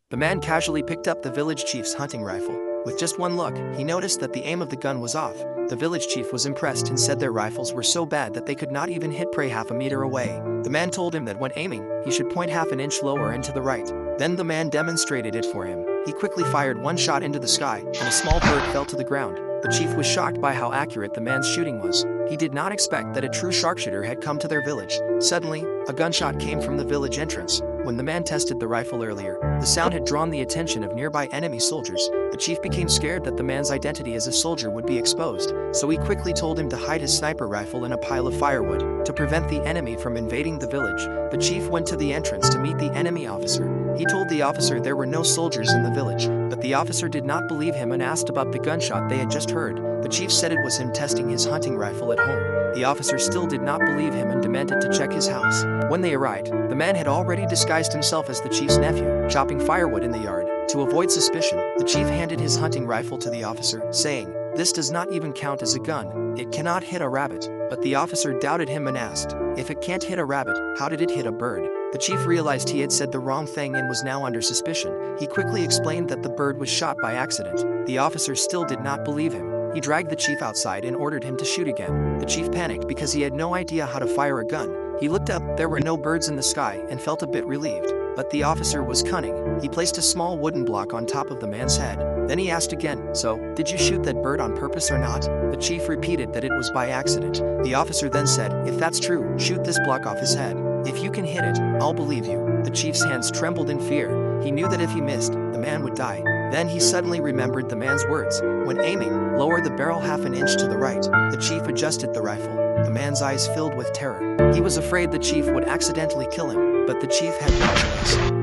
The man casually picked up the village chief's hunting rifle. With just one look, he noticed that the aim of the gun was off. The village chief was impressed and said their rifles were so bad that they could not even hit prey half a meter away. The man told him that when aiming, he should point half an inch lower and to the right. Then the man demonstrated it for him. He quickly fired one shot into the sky, and a small bird fell to the ground. The chief was shocked by how accurate the man's shooting was. He did not expect that a true sharpshooter had come to their village. Suddenly, a gunshot came from the village entrance. When the man tested the rifle earlier, the sound had drawn the attention of nearby enemy soldiers. The chief became scared that the man's identity as a soldier would be exposed, so he quickly told him to hide his sniper rifle in a pile of firewood. To prevent the enemy from invading the village, the chief went to the entrance to meet the enemy officer. He told the officer there were no soldiers in the village, but the officer did not believe him and asked about the gunshot they had just heard. The chief said it was him testing his hunting rifle at home. The officer still did not believe him and demanded to check his house. When they arrived, the man had already disguised himself as the chief's nephew, chopping firewood in the yard. To avoid suspicion, the chief handed his hunting rifle to the officer, saying, "This does not even count as a gun. It cannot hit a rabbit." But the officer doubted him and asked, "If it can't hit a rabbit, how did it hit a bird?" The chief realized he had said the wrong thing and was now under suspicion. He quickly explained that the bird was shot by accident. The officer still did not believe him. He dragged the chief outside and ordered him to shoot again. The chief panicked because he had no idea how to fire a gun. He looked up, there were no birds in the sky, and felt a bit relieved. But the officer was cunning. He placed a small wooden block on top of the man's head. Then he asked again, "So, did you shoot that bird on purpose or not?" The chief repeated that it was by accident. The officer then said, "If that's true, shoot this block off his head. If you can hit it, I'll believe you." The chief's hands trembled in fear. He knew that if he missed, the man would die. Then he suddenly remembered the man's words. When aiming, lower the barrel half an inch to the right. The chief adjusted the rifle. The man's eyes filled with terror. He was afraid the chief would accidentally kill him, but the chief had no choice.